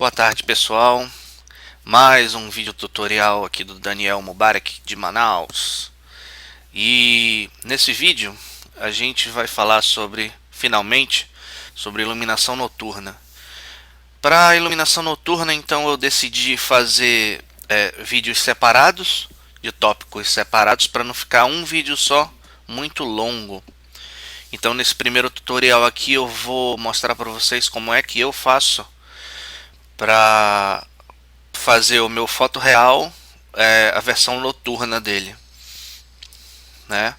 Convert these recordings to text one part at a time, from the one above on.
Boa tarde, pessoal. Mais um vídeo tutorial aqui do Daniel Mubarak de Manaus. E nesse vídeo a gente vai falar finalmente, sobre iluminação noturna. Para iluminação noturna, então eu decidi fazer vídeos separados, de tópicos separados, para não ficar um vídeo só muito longo. Então nesse primeiro tutorial aqui eu vou mostrar para vocês como é que eu faço para fazer o meu foto real, a versão noturna dele, né?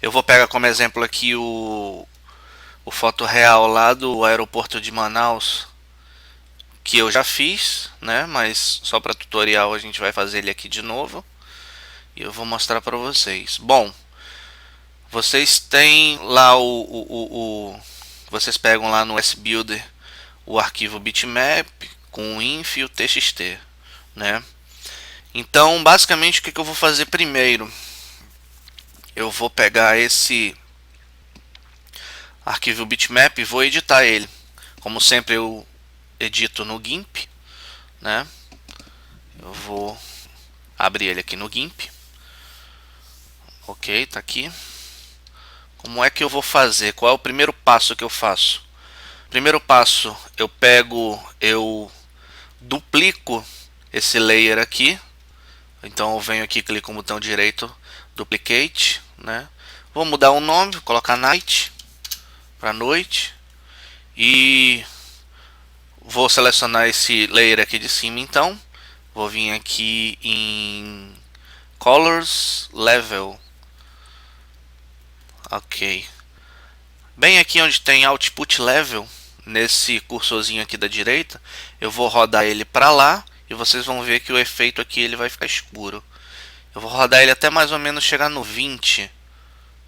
Eu vou pegar como exemplo aqui o foto real lá do aeroporto de Manaus, que eu já fiz, né? Mas só para tutorial a gente vai fazer ele aqui de novo e eu vou mostrar para vocês. Bom, vocês têm lá vocês pegam lá no SBuilder o arquivo bitmap com o inf e o txt, né? Então, basicamente, o que eu vou fazer primeiro? Eu vou pegar esse arquivo bitmap e vou editar ele. Como sempre, eu edito no GIMP, né? Eu vou abrir ele aqui no GIMP. Ok, tá aqui. Como é que eu vou fazer? Qual é o primeiro passo que eu faço? Primeiro passo, eu duplico esse layer aqui. Então eu venho aqui, clico no botão direito, duplicate, né? Vou mudar o nome, vou colocar night para noite e vou selecionar esse layer aqui de cima. Então vou vir aqui em colors level, ok, bem aqui onde tem output level, nesse cursorzinho aqui da direita, eu vou rodar ele para lá e vocês vão ver que o efeito aqui ele vai ficar escuro. Eu vou rodar ele até mais ou menos chegar no 20.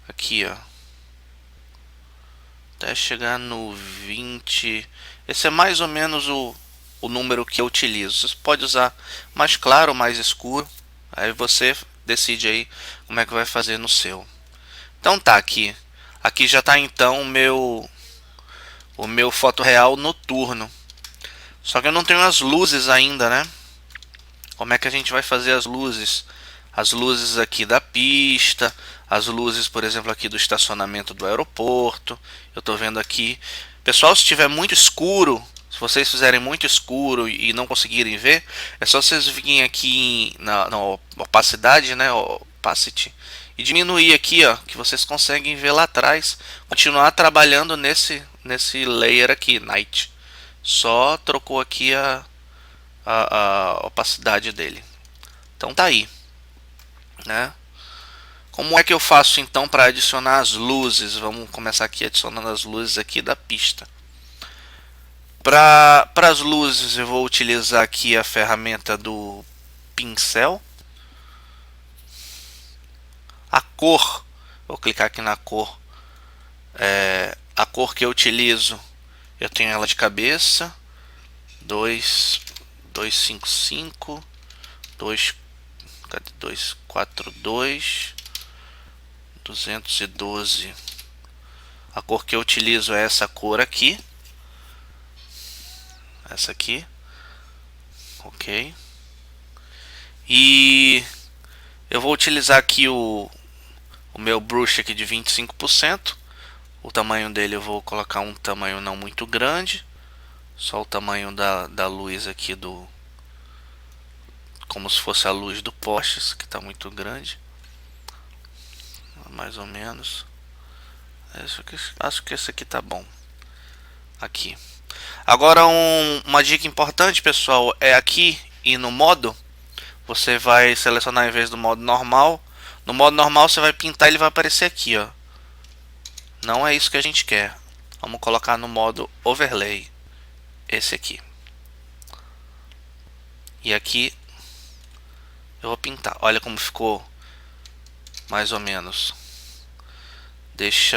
Aqui, ó. Até chegar no 20. Esse é mais ou menos o número que eu utilizo. Você pode usar mais claro ou mais escuro. Aí você decide aí como é que vai fazer no seu. Então tá aqui. Aqui já tá então o meu foto real noturno. Só que eu não tenho as luzes ainda, né? Como é que a gente vai fazer as luzes? As luzes aqui da pista, as luzes, por exemplo, aqui do estacionamento do aeroporto. Eu estou vendo aqui. Pessoal, se estiver muito escuro, se vocês fizerem muito escuro e não conseguirem ver, é só vocês virem aqui na opacidade, né? Opacity, e diminuir aqui, ó, que vocês conseguem ver lá atrás. Continuar trabalhando nesse layer aqui, night. Só trocou aqui a opacidade dele. Então tá aí, né? Como é que eu faço então para adicionar as luzes? Vamos começar aqui adicionando as luzes aqui da pista. Para as luzes eu vou utilizar aqui a ferramenta do pincel. A cor, vou clicar aqui na cor. A cor que eu utilizo, eu tenho ela de cabeça. 255 242 212. A cor que eu utilizo é essa cor aqui. Essa aqui. Ok. E eu vou utilizar aqui o meu brush aqui de 25%. O tamanho dele eu vou colocar um tamanho não muito grande. Só o tamanho da luz aqui como se fosse a luz do poste, isso que está muito grande. Mais ou menos. Acho que esse aqui tá bom. Aqui. Agora uma dica importante, pessoal, é aqui e no modo. Você vai selecionar em vez do modo normal. No modo normal você vai pintar, ele vai aparecer aqui, ó. Não é isso que a gente quer. Vamos colocar no modo overlay. Esse aqui. E aqui eu vou pintar. Olha como ficou mais ou menos. Deixa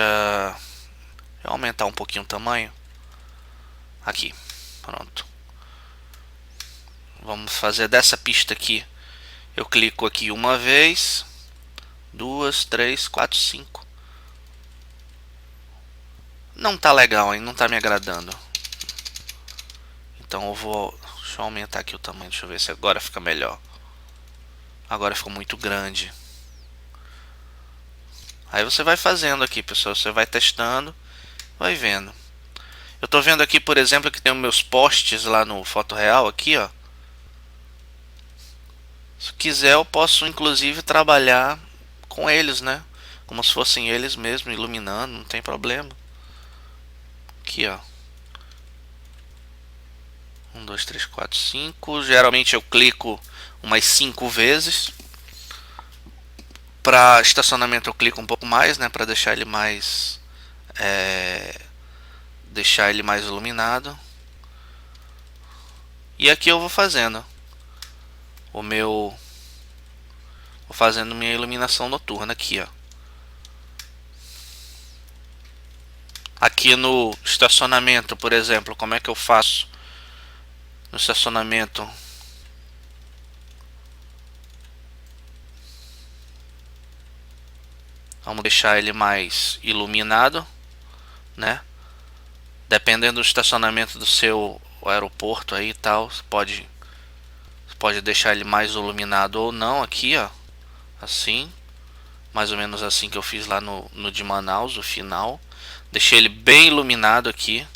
eu aumentar um pouquinho o tamanho. Aqui. Pronto. Vamos fazer dessa pista aqui. Eu clico aqui uma vez. 2, 3, 4, 5. Não tá legal, hein? Não tá me agradando. Então eu vou, deixa eu aumentar aqui o tamanho, deixa eu ver se agora fica melhor. Agora ficou muito grande. Aí você vai fazendo aqui, pessoal, você vai testando, vai vendo. Eu tô vendo aqui, por exemplo, que tem os meus posts lá no Foto Real aqui, ó. Se quiser eu posso inclusive trabalhar com eles, né? Como se fossem eles mesmos iluminando, não tem problema. Aqui, ó. 1, 2, 3, 4, 5. Geralmente eu clico umas 5 vezes. Para estacionamento eu clico um pouco mais, né? Para deixar ele mais iluminado. E aqui eu vou fazendo vou fazendo minha iluminação noturna aqui, ó. Aqui no estacionamento, por exemplo, como é que eu faço? No estacionamento, vamos deixar ele mais iluminado, né? Dependendo do estacionamento do seu aeroporto aí e tal, você pode deixar ele mais iluminado ou não aqui, ó. Assim, mais ou menos assim que eu fiz lá no de Manaus, o final. Deixei ele bem iluminado aqui.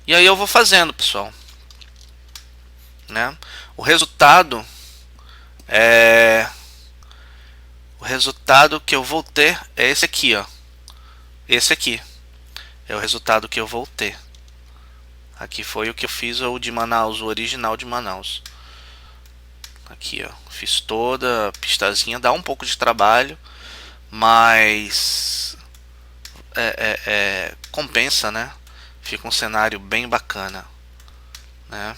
E aí eu vou fazendo, pessoal, né? O resultado que eu vou ter é esse aqui, ó. Esse aqui é o resultado que eu vou ter. Aqui foi o que eu fiz, o de Manaus, o original de Manaus. Aqui, ó, fiz toda a pistazinha, dá um pouco de trabalho, mas compensa, né? Fica um cenário bem bacana, né?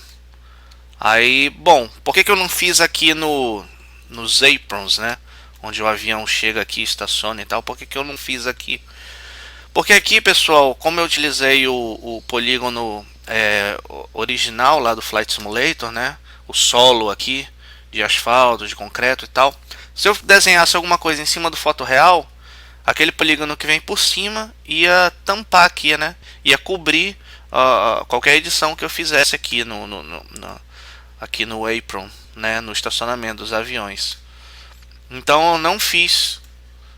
Aí, bom, por que eu não fiz aqui nos aprons, né? Onde o avião chega aqui, estaciona e tal. Por que eu não fiz aqui? Porque aqui, pessoal, como eu utilizei o polígono original lá do Flight Simulator, né? O solo aqui de asfalto, de concreto e tal. Se eu desenhasse alguma coisa em cima do foto real, aquele polígono que vem por cima ia tampar aqui, né? Ia cobrir qualquer edição que eu fizesse aqui aqui no apron, né? No estacionamento dos aviões. Então eu não fiz,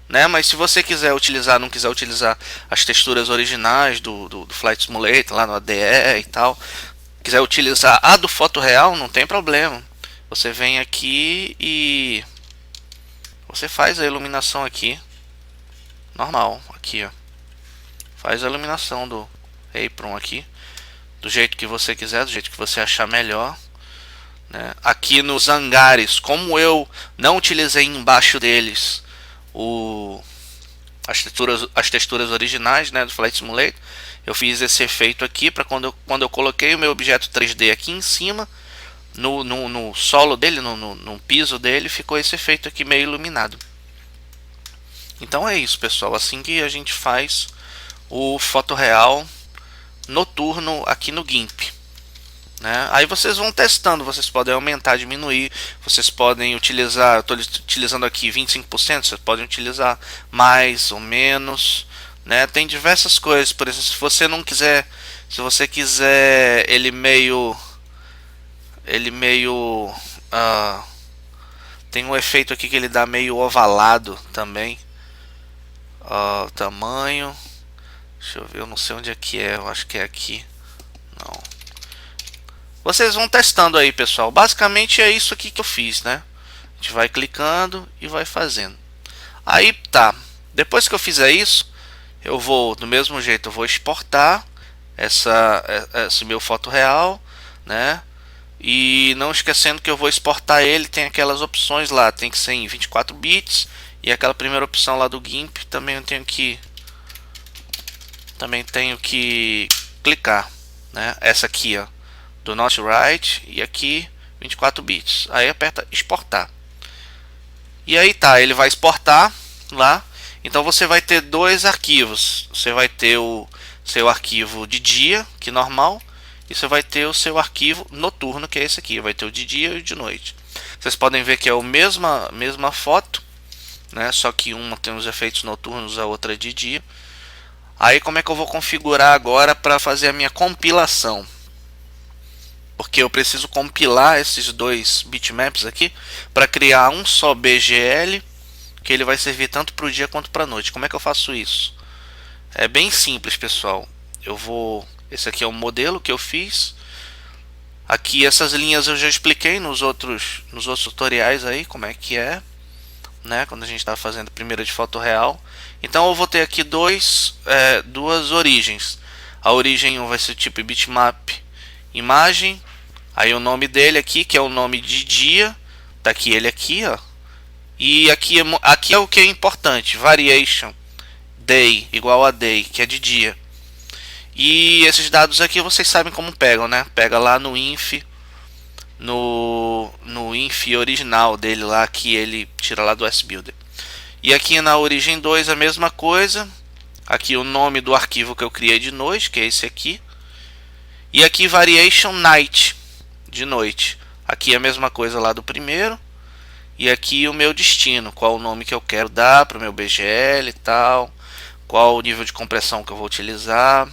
né? Mas se você quiser utilizar, não quiser utilizar as texturas originais do Flight Simulator lá no ADE e tal, quiser utilizar a do foto real, não tem problema. Você vem aqui e você faz a iluminação aqui normal, aqui, ó. Faz a iluminação do apron aqui do jeito que você quiser, do jeito que você achar melhor, né? Aqui nos hangares, como eu não utilizei embaixo deles as texturas originais, né, do Flight Simulator, eu fiz esse efeito aqui para quando eu coloquei o meu objeto 3D aqui em cima, no solo dele, no piso dele, ficou esse efeito aqui meio iluminado. Então é isso, pessoal, assim que a gente faz o fotorreal noturno aqui no GIMP, né? Aí vocês vão testando, vocês podem aumentar, diminuir, vocês podem utilizar, eu estou utilizando aqui 25%, vocês podem utilizar mais ou menos, né? Tem diversas coisas, por exemplo, se você quiser ele meio tem um efeito aqui que ele dá meio ovalado também, tamanho, deixa eu ver, eu não sei onde é que é, eu acho que é aqui, não. Vocês vão testando aí, pessoal. Basicamente é isso aqui que eu fiz, né? A gente vai clicando e vai fazendo. Aí tá. Depois que eu fizer isso, eu vou, do mesmo jeito, eu vou exportar esse meu foto real, né? E não esquecendo que eu vou exportar ele, tem aquelas opções lá, tem que ser em 24 bits e aquela primeira opção lá do GIMP também eu tenho que clicar, né? Essa aqui, ó, do Not Write, e aqui 24 bits. Aí aperta exportar. E aí tá, ele vai exportar lá. Então você vai ter dois arquivos. Você vai ter o seu arquivo de dia, que é normal, e você vai ter o seu arquivo noturno, que é esse aqui. Vai ter o de dia e o de noite. Vocês podem ver que é a mesma foto, né? Só que uma tem os efeitos noturnos, a outra é de dia. Aí como é que eu vou configurar agora para fazer a minha compilação? porque eu preciso compilar esses dois bitmaps aqui para criar um só BGL, que ele vai servir tanto para o dia quanto para a noite. Como é que eu faço isso? É bem simples, pessoal. Esse aqui é o modelo que eu fiz. Aqui essas linhas eu já expliquei nos outros tutoriais aí como é que é, né? Quando a gente está fazendo a primeira de foto real. Então eu vou ter aqui duas origens. A origem 1 vai ser tipo bitmap imagem. Aí o nome dele aqui, que é o nome de dia, tá aqui ele aqui, ó. E aqui é o que é importante, variation day igual a day, que é de dia. E esses dados aqui vocês sabem como pegam, né? Pega lá no inf, no inf original dele lá, que ele tira lá do SBuilder. E aqui na origem 2 a mesma coisa. Aqui o nome do arquivo que eu criei de noite, que é esse aqui. E aqui variation night, de noite. Aqui a mesma coisa lá do primeiro. E aqui o meu destino, qual o nome que eu quero dar para o meu BGL e tal. Qual o nível de compressão que eu vou utilizar.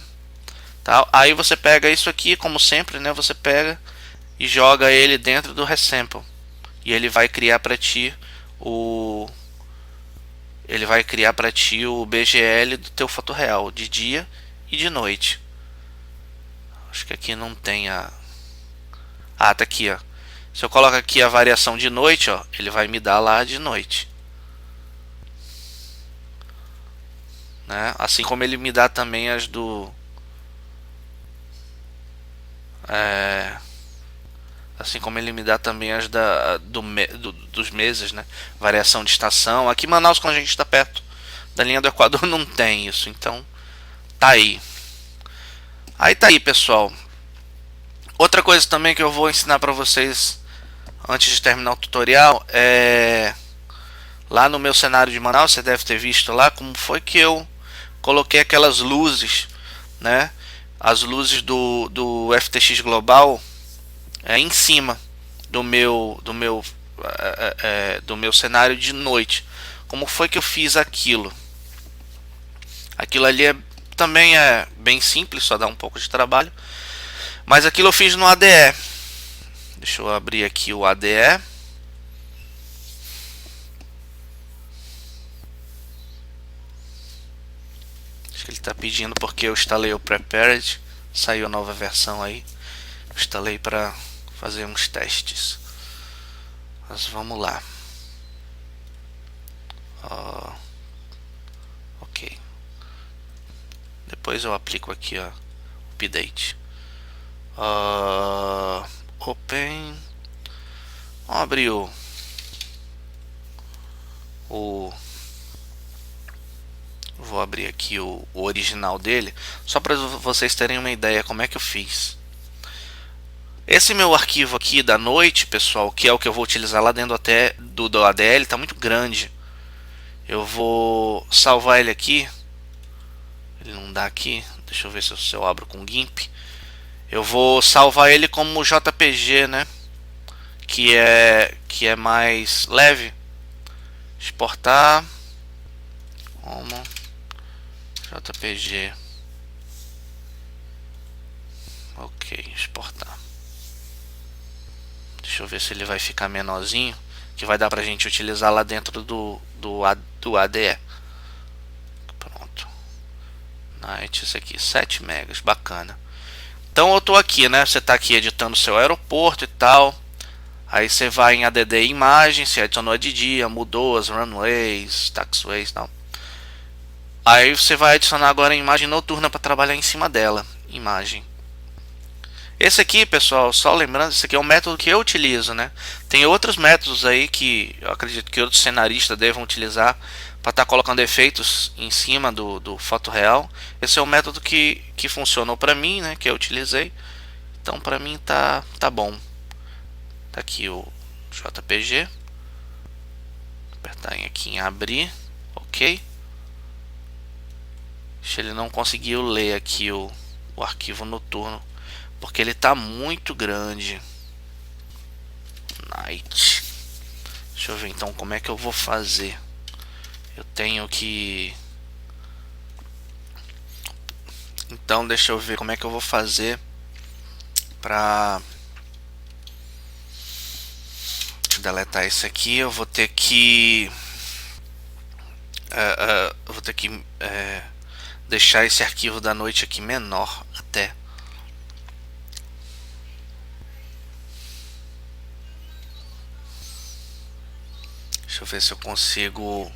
Tal. Aí você pega isso aqui, como sempre, né? Você pega e joga ele dentro do resample. E ele vai criar para ti o BGL do teu foto real de dia e de noite. Acho que aqui não tem a... Ah, tá aqui, ó. Se eu coloco aqui a variação de noite, ó, ele vai me dar lá de noite, né? Assim como ele me dá também as assim como ele me dá também as dos meses, né? Variação de estação. Aqui em Manaus, quando a gente está perto da linha do Equador, não tem isso. Então, tá aí. Aí tá aí, pessoal. Outra coisa também que eu vou ensinar para vocês antes de terminar o tutorial é... Lá no meu cenário de Manaus, você deve ter visto lá como foi que eu coloquei aquelas luzes, né? As luzes do FTX Global em cima do meu cenário de noite. Como foi que eu fiz aquilo? Aquilo ali também é bem simples, só dá um pouco de trabalho. Mas aquilo eu fiz no ADE. Deixa eu abrir aqui o ADE. Acho que ele está pedindo porque eu instalei o Prepared. Saiu a nova versão aí. Eu instalei para fazer uns testes. Mas vamos lá. Ok. Depois eu aplico aqui o update. Open. Vamos abrir vou abrir aqui o original dele, só para vocês terem uma ideia como é que eu fiz. Esse meu arquivo aqui da noite, pessoal, que é o que eu vou utilizar lá dentro até do ADL, está muito grande. Eu vou salvar ele aqui. Ele não dá aqui. Deixa eu ver se eu abro com GIMP. Eu vou salvar ele como JPG, né? Que é mais leve. Exportar como JPG. Ok, exportar. Deixa eu ver se ele vai ficar menorzinho, que vai dar pra gente utilizar lá dentro do ADE. Pronto. Night, isso aqui, 7 megas, bacana. Então eu tô aqui, né? Você tá aqui editando o seu aeroporto e tal. Aí você vai em ADD imagem, se adicionou de dia, mudou as runways, taxiways e tal. Aí você vai adicionar agora a imagem noturna para trabalhar em cima dela. Imagem. Esse aqui, pessoal, só lembrando, esse aqui é um método que eu utilizo, né? Tem outros métodos aí que eu acredito que outros cenaristas devam utilizar para estar colocando efeitos em cima do foto real. Esse é o método que funcionou para mim, né? Que eu utilizei. Então, para mim tá bom. Tá aqui o JPG. Apertar aqui em abrir, ok. Deixa ele não conseguiu ler aqui o arquivo noturno, porque ele está muito grande. Night. Deixa eu ver então como é que eu vou fazer. Eu tenho que... Então deixa eu ver como é que eu vou fazer para deletar esse aqui, eu vou ter que deixar esse arquivo da noite aqui menor até. Deixa eu ver se eu consigo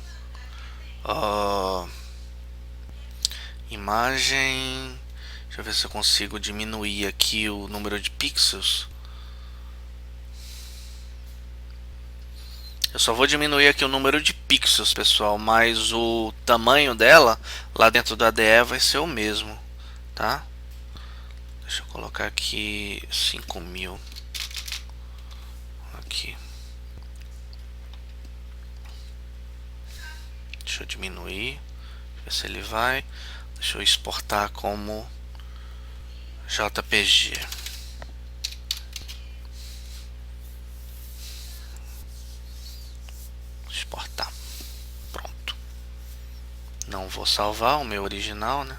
imagem. Deixa eu ver se eu consigo diminuir aqui o número de pixels. Eu só vou diminuir aqui o número de pixels, pessoal, mas o tamanho dela lá dentro da ADE vai ser o mesmo, tá? Deixa eu colocar aqui 5000 aqui. Deixa eu diminuir, ver se ele vai. Deixa eu exportar como JPG. Exportar. Pronto. Não vou salvar o meu original, né?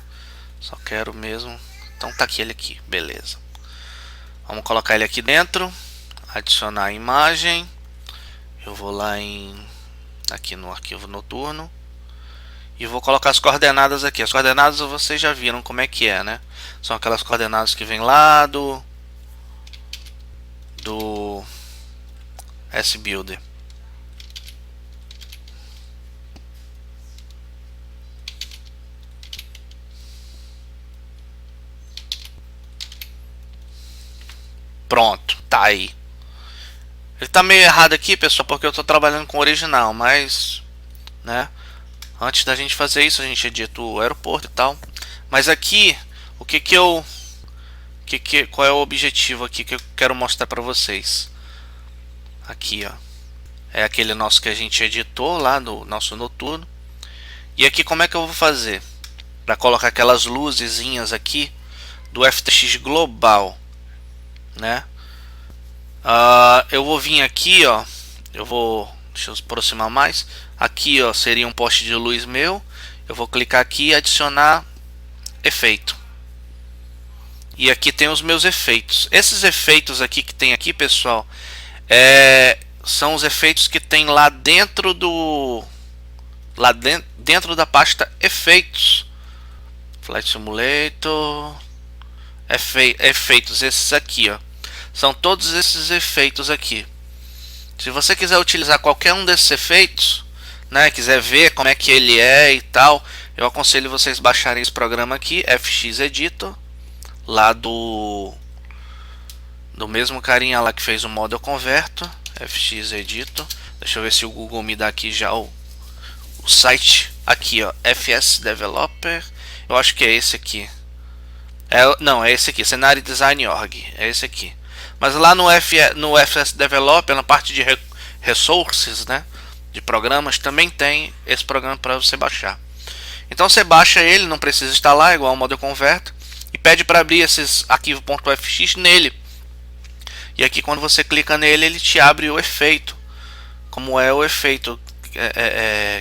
Só quero mesmo. Então tá aqui ele aqui, beleza. Vamos colocar ele aqui dentro. Adicionar a imagem. Eu vou lá aqui no arquivo noturno. E vou colocar as coordenadas aqui. As coordenadas vocês já viram como é que é, né? São aquelas coordenadas que vem lá do SBuilder. Pronto, tá aí. Ele tá meio errado aqui, pessoal, porque eu tô trabalhando com o original, mas, né? Antes da gente fazer isso, a gente edita o aeroporto e tal. Mas aqui, qual é o objetivo aqui que eu quero mostrar para vocês? Aqui, ó, é aquele nosso que a gente editou lá no nosso noturno. E aqui como é que eu vou fazer para colocar aquelas luzezinhas aqui do FTX global, né? Eu vou vir aqui, ó, deixa eu aproximar mais. Aqui, ó, seria um poste de luz meu. Eu vou clicar aqui e adicionar efeito. E aqui tem os meus efeitos. Esses efeitos aqui que tem aqui, pessoal, são os efeitos que tem lá dentro dentro da pasta efeitos. Flight Simulator, efeitos, esses aqui, ó. São todos esses efeitos aqui. Se você quiser utilizar qualquer um desses efeitos, né, quiser ver como é que ele é e tal, eu aconselho vocês baixarem esse programa aqui, FX Editor, lá do mesmo carinha lá que fez o Model Converter, FX Editor. Deixa eu ver se o Google me dá aqui já o site aqui, ó, FS Developer. Eu acho que é esse aqui. Não, é esse aqui, Scenario Design Org, é esse aqui. Mas lá no FS Developer, na parte de resources, né, de programas, também tem esse programa para você baixar. Então você baixa ele, não precisa instalar, igual o Model Converter, e pede para abrir esses arquivo.fx nele. E aqui quando você clica nele, ele te abre o efeito, como é o efeito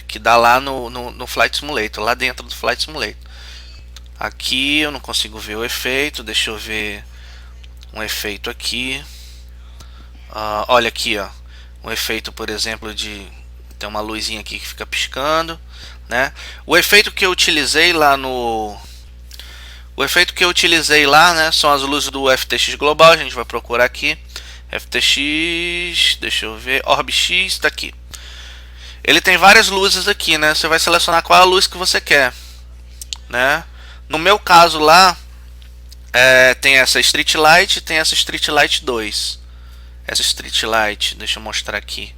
que dá lá no Flight Simulator, lá dentro do Flight Simulator. Aqui eu não consigo ver o efeito, deixa eu ver um efeito aqui. Olha aqui, ó, um efeito, por exemplo, tem uma luzinha aqui que fica piscando, né? O efeito que eu utilizei lá né, são as luzes do FTX global. A gente vai procurar aqui FTX, deixa eu ver, OrbX, está aqui. Ele tem várias luzes aqui, né? Você vai selecionar qual a luz que você quer, né? No meu caso lá, tem essa Street Light, tem essa Street Light 2. Essa Street Light, deixa eu mostrar aqui,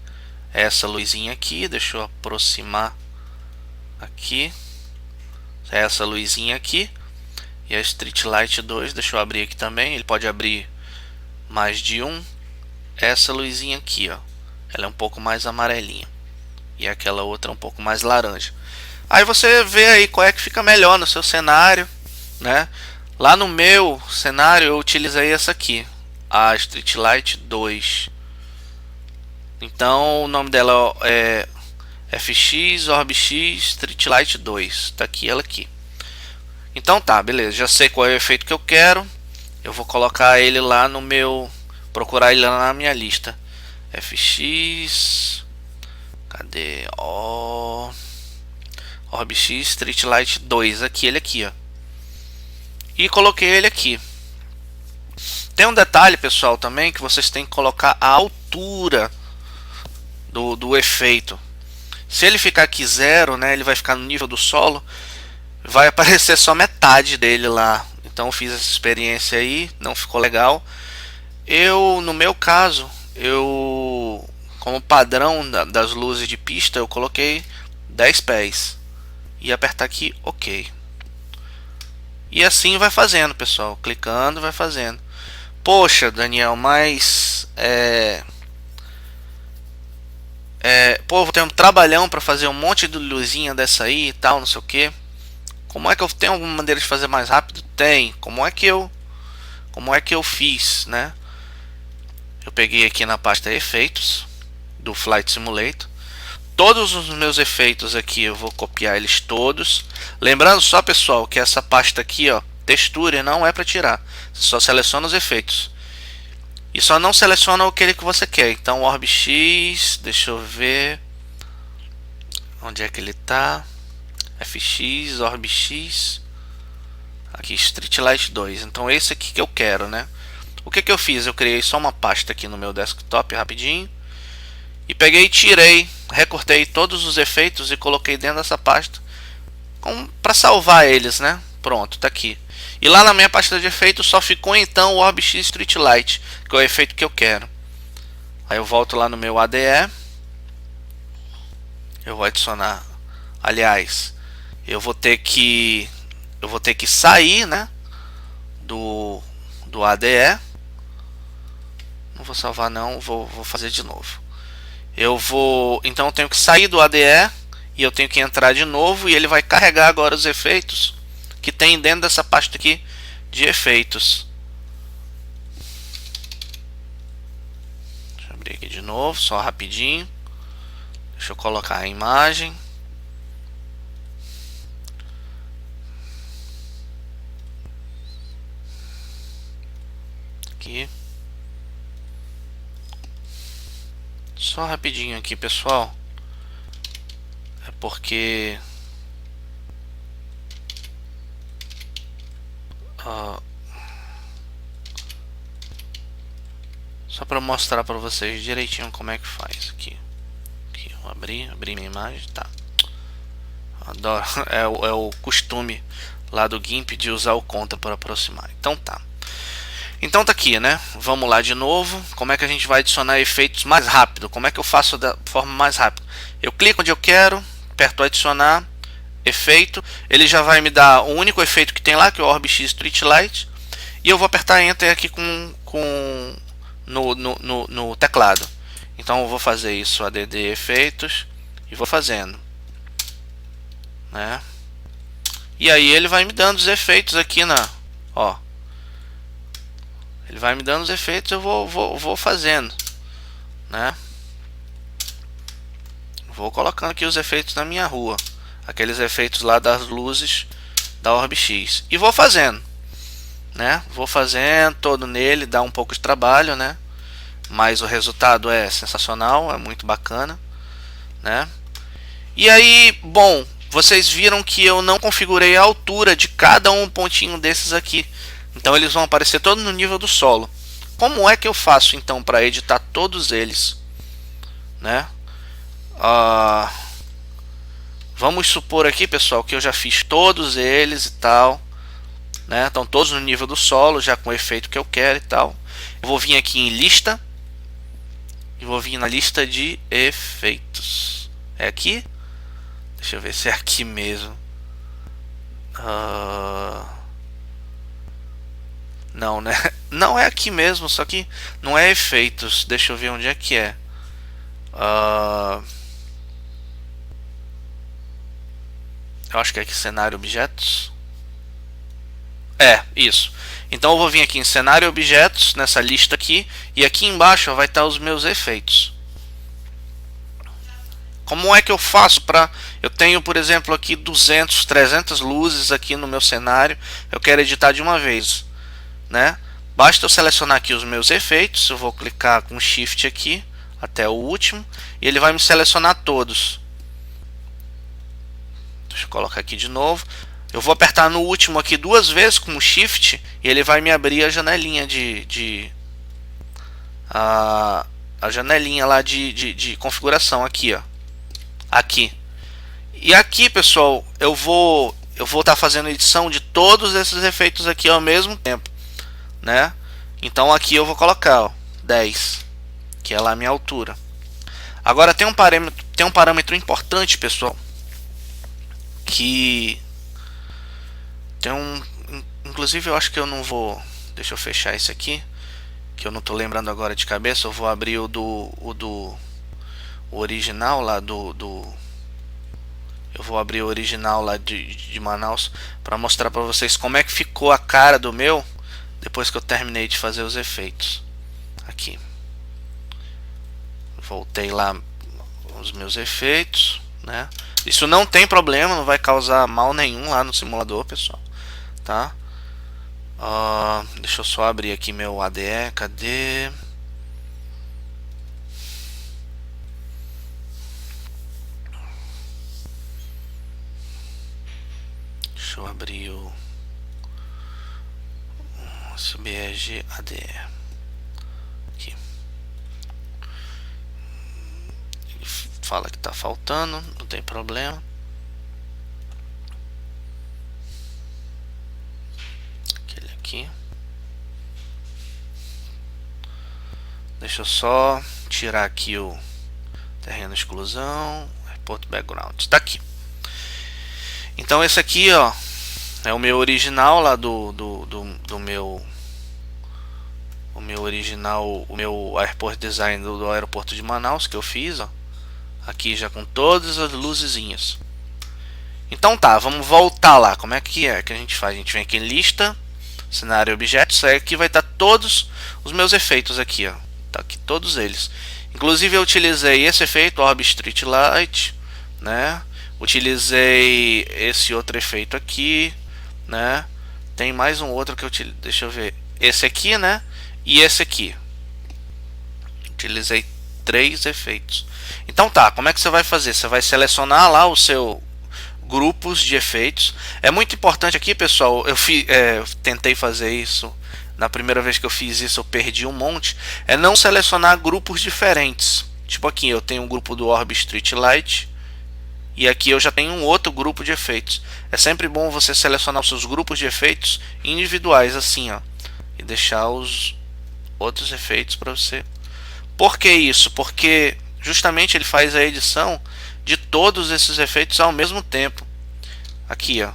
essa luzinha aqui, deixa eu aproximar aqui, essa luzinha aqui. E a Street Light 2, deixa eu abrir aqui também, ele pode abrir mais de um. Essa luzinha aqui, ó, ela é um pouco mais amarelinha, e aquela outra um pouco mais laranja. Aí você vê aí qual é que fica melhor no seu cenário, né? Lá no meu cenário eu utilizei essa aqui, a Street Light 2. Então o nome dela é FX OrbX Street Light 2. Tá aqui, ela aqui. Então tá, beleza, já sei qual é o efeito que eu quero. Eu vou colocar ele lá no meu, procurar ele lá na minha lista. FX, cadê? Orb X Street Light 2, aqui, ele aqui, ó. E coloquei ele aqui. Tem um detalhe, pessoal, também, que vocês têm que colocar a altura do efeito. Se ele ficar aqui 0, né, ele vai ficar no nível do solo, vai aparecer só metade dele lá. Então eu fiz essa experiência aí, não ficou legal. No meu caso, como padrão das luzes de pista, eu coloquei 10 pés. E apertar aqui OK. E assim vai fazendo, pessoal, clicando, vai fazendo. Poxa, Daniel, mas pô, vou ter um trabalhão para fazer um monte de luzinha dessa aí e tal, não sei o que. Como é que eu tenho alguma maneira de fazer mais rápido? Tem. Como é que eu fiz, né? Eu peguei aqui na pasta efeitos do Flight Simulator. Todos os meus efeitos aqui eu vou copiar eles todos. Lembrando só, pessoal, que essa pasta aqui, ó, textura, não é para tirar. Você só seleciona os efeitos. E só não seleciona aquele que você quer. Então, Orb X, deixa eu ver. Onde é que ele tá? FX, Orb X. Aqui, Street Light 2. Então, esse aqui que eu quero, né? O que eu fiz? Eu criei só uma pasta aqui no meu desktop, rapidinho. E peguei e tirei, recortei todos os efeitos e coloquei dentro dessa pasta. Para salvar eles, né? Pronto, tá aqui. E lá na minha pasta de efeitos só ficou então o Orb X Street Light, que é o efeito que eu quero. Aí eu volto lá no meu ADE. Eu vou adicionar. Aliás, eu vou ter que sair, né? Do ADE. Não vou salvar não, vou fazer de novo. Então eu tenho que sair do ADE e eu tenho que entrar de novo e ele vai carregar agora os efeitos que tem dentro dessa pasta aqui de efeitos. Deixa eu abrir aqui de novo, só rapidinho. Deixa eu colocar a imagem. Aqui. Só rapidinho aqui, pessoal. É porque só para mostrar para vocês direitinho como é que faz aqui. Aqui, eu abri minha imagem, tá? Adoro, é o costume lá do GIMP de usar o conta para aproximar. Então tá. Então tá aqui, né? Vamos lá de novo. Como é que a gente vai adicionar efeitos mais rápido? Como é que eu faço da forma mais rápida? Eu clico onde eu quero, aperto adicionar efeito. Ele já vai me dar o único efeito que tem lá, que é o Orb X Street Light. E eu vou apertar Enter aqui no teclado. Então eu vou fazer isso, add efeitos, e vou fazendo, né? E aí ele vai me dando os efeitos aqui ó. Ele vai me dando os efeitos, eu vou fazendo, né? Vou colocando aqui os efeitos na minha rua, aqueles efeitos lá das luzes da Orb X, e vou fazendo, né? Vou fazendo todo nele, dá um pouco de trabalho, né? Mas o resultado é sensacional, é muito bacana, né? E aí, bom, vocês viram que eu não configurei a altura de cada um pontinho desses aqui. Então eles vão aparecer todos no nível do solo. Como é que eu faço então para editar todos eles, né? Vamos supor aqui, pessoal, que eu já fiz todos eles e tal, né? Estão todos no nível do solo, já com o efeito que eu quero e tal. Eu vou vir aqui em lista e vou vir na lista de efeitos. É aqui? Deixa eu ver se é aqui mesmo. Não, né? Não é aqui mesmo, só que não é efeitos. Deixa eu ver onde é que é. Eu acho que é aqui cenário objetos. É, isso. Então eu vou vir aqui em cenário objetos, nessa lista aqui, e aqui embaixo vai estar os meus efeitos. Como é que eu faço para... Eu tenho, por exemplo, aqui 200, 300 luzes aqui no meu cenário. Eu quero editar de uma vez, né? Basta eu selecionar aqui os meus efeitos. Eu vou clicar com Shift aqui, até o último, e ele vai me selecionar todos. Deixa eu colocar aqui de novo. Eu vou apertar no último aqui 2 vezes com o Shift e ele vai me abrir a janelinha a janelinha lá de configuração aqui, ó. Aqui. E aqui, pessoal, eu vou estar fazendo edição de todos esses efeitos aqui ao mesmo tempo, né? Então aqui eu vou colocar, ó, 10, que é lá a minha altura. Agora tem um parâmetro importante, pessoal, que tem inclusive eu acho que eu não vou, deixa eu fechar esse aqui, que eu não tô lembrando agora de cabeça. Eu vou abrir o original lá eu vou abrir o original lá de Manaus para mostrar para vocês como é que ficou a cara do meu depois que eu terminei de fazer os efeitos. Aqui voltei lá os meus efeitos, né? Isso não tem problema, não vai causar mal nenhum lá no simulador, pessoal, tá? Deixa eu só abrir aqui meu ADE, cadê? Deixa eu abrir o SBEG ADE aqui. Ele fala que tá faltando, não tem problema. Aquele aqui. Deixa eu só tirar aqui o terreno exclusão, report background, está aqui. Então esse aqui, ó, é o meu original lá do meu original, o meu airport design do aeroporto de Manaus que eu fiz, ó, aqui já com todas as luzezinhas. Então tá, vamos voltar lá. Como é que a gente faz? A gente vem aqui em lista, cenário objetos, aí aqui vai estar todos os meus efeitos aqui, ó. Tá aqui todos eles. Inclusive eu utilizei esse efeito Orb Street Light, né? Utilizei esse outro efeito aqui, né? Tem mais um outro que eu utilizei, deixa eu ver. Esse aqui, né? E esse aqui. Utilizei 3 efeitos. Então tá, como é que você vai fazer? Você vai selecionar lá o seu grupos de efeitos. É muito importante aqui, pessoal. Eu tentei fazer isso. Na primeira vez que eu fiz isso, eu perdi um monte. É não selecionar grupos diferentes. Tipo aqui, eu tenho um grupo do Orb Street Light. E aqui eu já tenho um outro grupo de efeitos. É sempre bom você selecionar os seus grupos de efeitos individuais, assim, ó. E deixar os outros efeitos para você. Por que isso? Porque justamente ele faz a edição de todos esses efeitos ao mesmo tempo. Aqui, ó.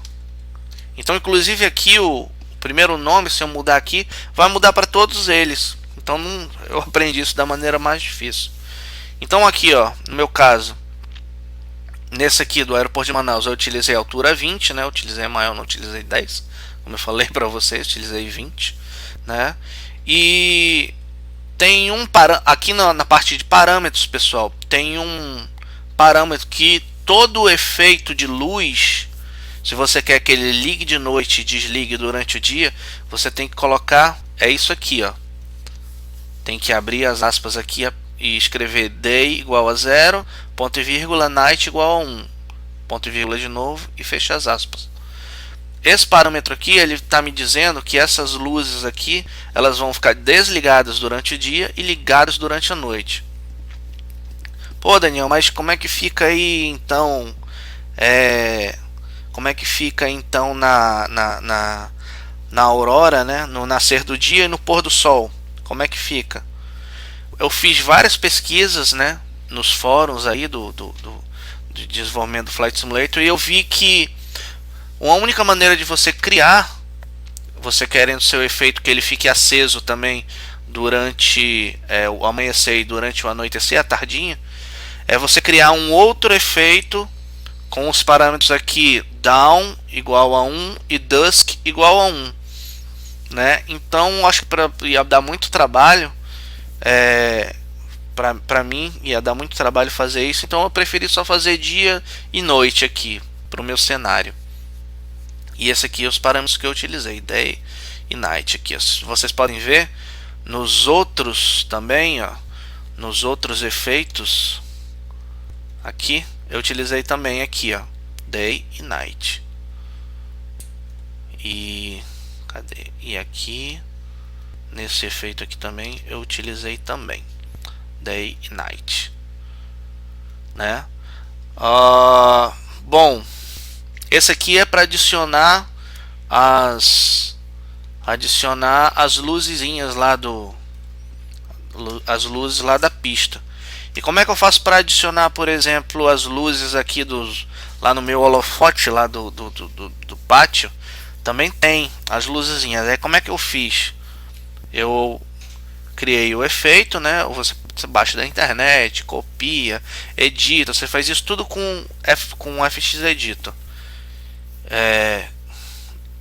Então, inclusive aqui o primeiro nome, se eu mudar aqui, vai mudar para todos eles. Então eu aprendi isso da maneira mais difícil. Então aqui, ó, no meu caso, nesse aqui do aeroporto de Manaus, eu utilizei a altura 20, né? Eu utilizei maior, não utilizei 10. Como eu falei para vocês, utilizei 20, né? E tem aqui na parte de parâmetros, pessoal, tem um parâmetro que todo efeito de luz, se você quer que ele ligue de noite e desligue durante o dia, você tem que colocar, é isso aqui, ó. Tem que abrir as aspas aqui e escrever day igual a 0, ponto e vírgula, night igual a 1, ponto e vírgula de novo e fecha as aspas. Esse parâmetro aqui, ele está me dizendo que essas luzes aqui, elas vão ficar desligadas durante o dia e ligadas durante a noite. Pô, Daniel, mas como é que fica aí então? Como é que fica então na aurora, né? No nascer do dia e no pôr do sol? Como é que fica? Eu fiz várias pesquisas, né, nos fóruns aí do desenvolvimento do Flight Simulator, e eu vi que a única maneira de você criar, você querendo seu efeito que ele fique aceso também durante o amanhecer e durante o anoitecer, a tardinha, é você criar um outro efeito com os parâmetros aqui down igual a 1 e dusk igual a 1, né? Então acho que ia dar muito trabalho, para mim ia dar muito trabalho fazer isso, então eu preferi só fazer dia e noite aqui para o meu cenário. E esse aqui é os parâmetros que eu utilizei, day e night aqui. Vocês podem ver nos outros também, ó, nos outros efeitos aqui, eu utilizei também aqui, ó, Day e Night. E cadê? E aqui nesse efeito aqui também eu utilizei também Day e Night, né? Bom, esse aqui é para adicionar as luzezinhas lá as luzes lá da pista. E como é que eu faço para adicionar, por exemplo, as luzes aqui lá no meu holofote lá do pátio? Também tem as luzezinhas. Aí como é que eu fiz? Eu criei o efeito, né? Você baixa da internet, copia, edita. Você faz isso tudo com FX Edito.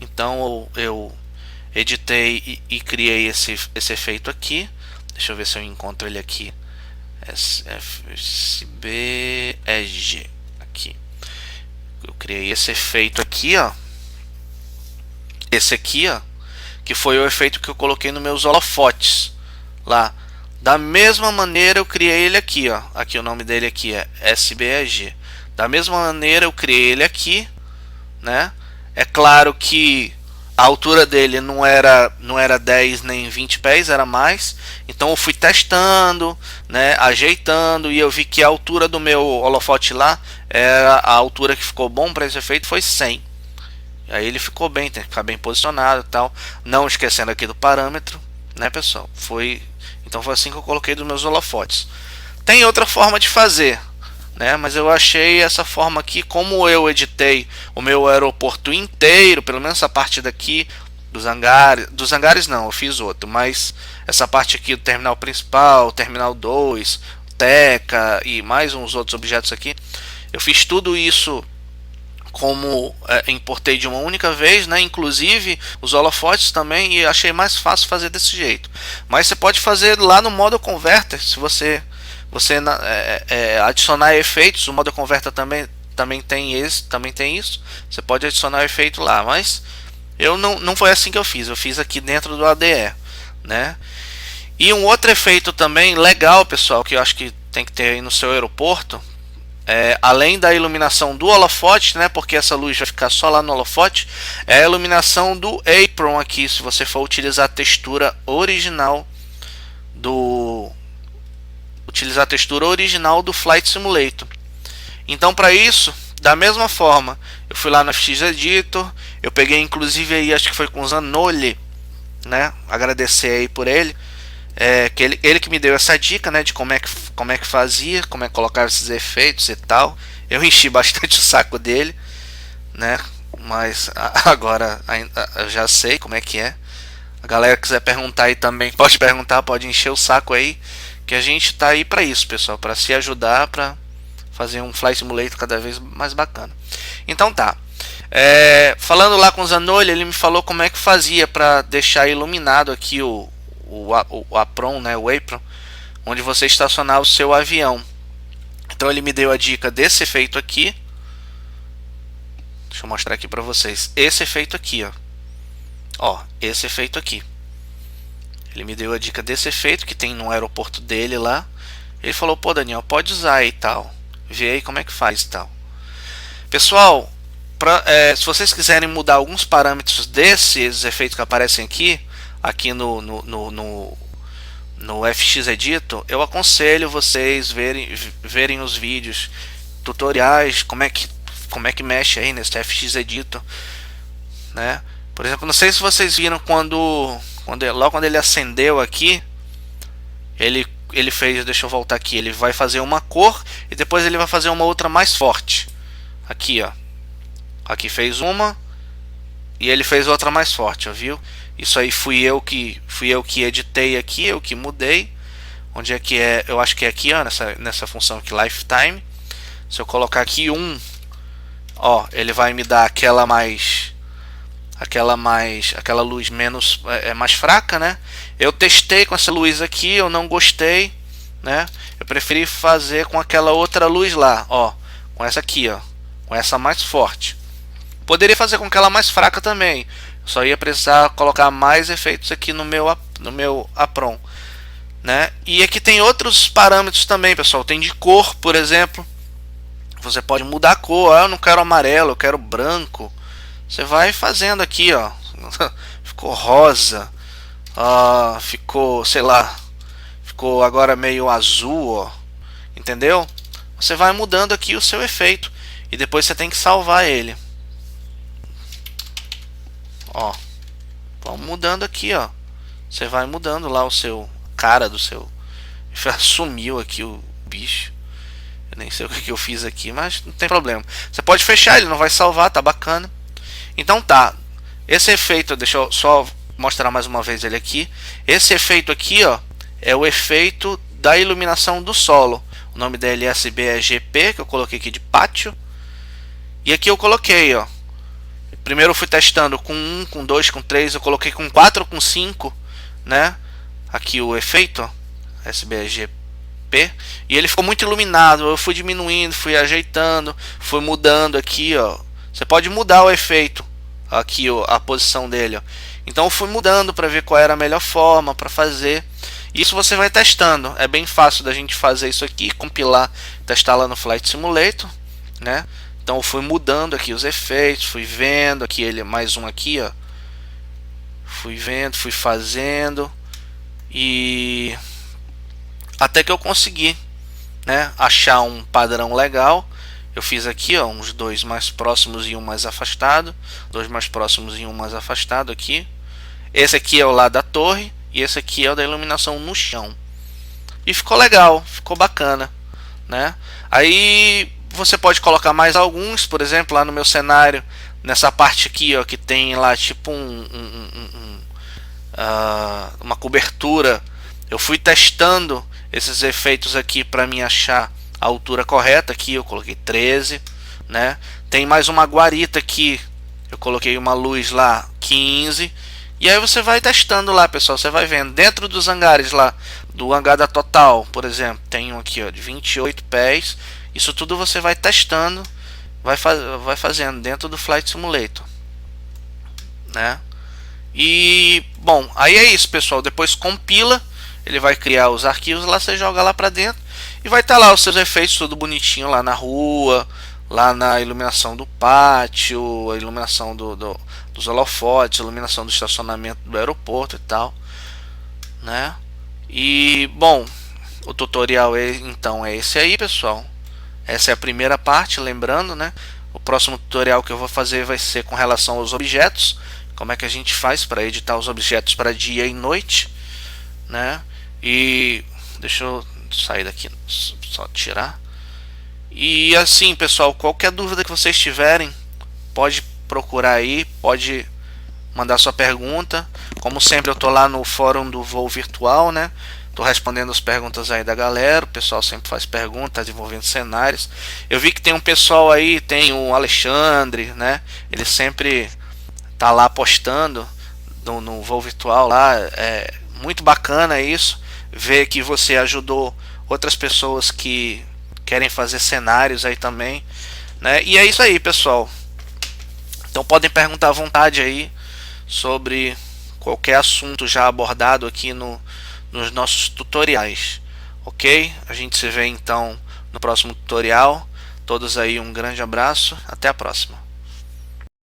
Então eu editei e criei esse efeito aqui. Deixa eu ver se eu encontro ele aqui. SBEG aqui. Eu criei esse efeito aqui, ó. Esse aqui, ó, que foi o efeito que eu coloquei nos meus holofotes lá. Da mesma maneira eu criei ele aqui, ó. Aqui o nome dele aqui é SBEG. Da mesma maneira eu criei ele aqui, né? É claro que a altura dele não era 10 nem 20 pés, era mais. Então eu fui testando, né, ajeitando, e eu vi que a altura do meu holofote lá era a altura que ficou bom para esse efeito, foi 100. Aí ele ficou bem, tem que ficar bem posicionado e tal. Não esquecendo aqui do parâmetro, né, pessoal? Então foi assim que eu coloquei dos meus holofotes. Tem outra forma de fazer, né? Mas eu achei essa forma aqui, como eu editei o meu aeroporto inteiro, pelo menos essa parte daqui dos hangares não, eu fiz outro, mas essa parte aqui do terminal principal, terminal 2, Teca e mais uns outros objetos aqui, eu fiz tudo isso como importei de uma única vez, né? Inclusive os holofotes também, e achei mais fácil fazer desse jeito. Mas você pode fazer lá no Model Converter, se você adicionar efeitos. O Model Converter também tem isso. Você pode adicionar o efeito lá, mas não foi assim que eu fiz aqui dentro do ADE, né? E um outro efeito também legal, pessoal, que eu acho que tem que ter aí no seu aeroporto, além da iluminação do holofote, né, porque essa luz vai ficar só lá no holofote, é a iluminação do apron aqui, se você for utilizar a textura original do Flight Simulator. Então, para isso, da mesma forma, eu fui lá no FX Editor, eu peguei inclusive aí, acho que foi com o Zanoli, né, agradecer aí por ele, que ele que me deu essa dica, né, de como é que fazia, como é que colocava esses efeitos e tal. Eu enchi bastante o saco dele, né, mas agora eu já sei como é que é. A galera que quiser perguntar aí também pode perguntar, pode encher o saco aí, que a gente tá aí para isso, pessoal, para se ajudar, para fazer um Flight Simulator cada vez mais bacana. Então tá. Falando lá com o Zanoli, ele me falou como é que fazia para deixar iluminado aqui o apron, né, o apron, onde você estacionar o seu avião. Então ele me deu a dica desse efeito aqui. Deixa eu mostrar aqui para vocês. Esse efeito aqui, ó, esse efeito aqui. Ele me deu a dica desse efeito que tem no aeroporto dele lá. Ele falou: pô, Daniel, pode usar aí e tal. Vê aí como é que faz e tal. Pessoal, se vocês quiserem mudar alguns parâmetros desses efeitos que aparecem aqui no FX Editor, eu aconselho vocês verem os vídeos tutoriais, como é que mexe aí nesse FX Editor, né? Por exemplo, não sei se vocês viram logo quando ele acendeu aqui, ele fez, deixa eu voltar aqui, ele vai fazer uma cor e depois ele vai fazer uma outra mais forte. Aqui, ó. Aqui fez uma e ele fez outra mais forte, ó, viu? Isso aí fui eu que editei aqui, eu que mudei. Onde é que é? Eu acho que é aqui, ó, nessa função aqui, Lifetime. Se eu colocar aqui ó, ele vai me dar aquela luz menos mais fraca, né? Eu testei com essa luz aqui, eu não gostei, né? Eu preferi fazer com aquela outra luz lá, ó, com essa aqui, ó, com essa mais forte. Poderia fazer com aquela mais fraca também. Só ia precisar colocar mais efeitos aqui no meu apron, né? E aqui tem outros parâmetros também, pessoal. Tem de cor, por exemplo. Você pode mudar a cor. Eu não quero amarelo, eu quero branco. Você vai fazendo aqui, ó. Ficou rosa. Ficou, sei lá. Ficou agora meio azul, ó. Entendeu? Você vai mudando aqui o seu efeito. E depois você tem que salvar ele. Ó. Vamos mudando aqui, ó. Você vai mudando lá o seu cara do seu. Sumiu aqui o bicho. Eu nem sei o que eu fiz aqui, mas não tem problema. Você pode fechar, ele não vai salvar, tá bacana. Então tá. Esse efeito, deixa eu só mostrar mais uma vez ele aqui. Esse efeito aqui, ó, é o efeito da iluminação do solo. O nome da LSB é GP, que eu coloquei aqui de pátio. E aqui eu coloquei, ó. Primeiro eu fui testando com 1, com 2, com 3, eu coloquei com 4, com 5, né? Aqui o efeito, ó, SBGP, e ele ficou muito iluminado. Eu fui diminuindo, fui ajeitando, fui mudando aqui, ó. Você pode mudar o efeito aqui, ó, a posição dele, ó. Então eu fui mudando para ver qual era a melhor forma para fazer. Isso você vai testando. É bem fácil da gente fazer isso aqui, compilar, testar lá no Flight Simulator, né? Então eu fui mudando aqui os efeitos, fui vendo aqui ele mais um aqui, ó. Fui vendo, fui fazendo e até que eu consegui, né, achar um padrão legal. Eu fiz aqui, ó, uns dois mais próximos e um mais afastado, dois mais próximos e um mais afastado aqui. Esse aqui é o lado da torre e esse aqui é o da iluminação no chão. E ficou legal, ficou bacana, né? Aí você pode colocar mais alguns, por exemplo, lá no meu cenário, nessa parte aqui, ó, que tem lá tipo uma cobertura. Eu fui testando esses efeitos aqui para me achar a altura correta. Aqui eu coloquei 13, né? Tem mais uma guarita aqui, eu coloquei uma luz lá 15. E aí você vai testando lá, pessoal. Você vai vendo dentro dos hangares lá, do hangar da Total, por exemplo, tem um aqui, ó, de 28 pés. Isso tudo você vai testando, vai fazendo dentro do Flight Simulator, né? E bom, aí é isso, pessoal. Depois compila, ele vai criar os arquivos lá, você joga lá pra dentro e vai estar lá os seus efeitos tudo bonitinho lá na rua, lá na iluminação do pátio, a iluminação dos holofotes, a iluminação do estacionamento do aeroporto e tal, né? E bom, o tutorial então é esse aí, pessoal. Essa é a primeira parte, lembrando, né? O próximo tutorial que eu vou fazer vai ser com relação aos objetos. Como é que a gente faz para editar os objetos para dia e noite, né? E deixa eu sair daqui, só tirar. E assim, pessoal, qualquer dúvida que vocês tiverem, pode procurar aí, pode mandar sua pergunta. Como sempre, eu tô lá no fórum do Voo Virtual, né? Tô respondendo as perguntas aí da galera. O pessoal sempre faz perguntas envolvendo cenários. Eu vi que tem um pessoal aí, tem o Alexandre, né? Ele sempre tá lá postando no Voo Virtual lá. É muito bacana isso, ver que você ajudou outras pessoas que querem fazer cenários aí também, né? E é isso aí, pessoal. Então podem perguntar à vontade aí sobre qualquer assunto já abordado aqui nos nossos tutoriais, ok? A gente se vê então no próximo tutorial. Todos aí um grande abraço, até a próxima.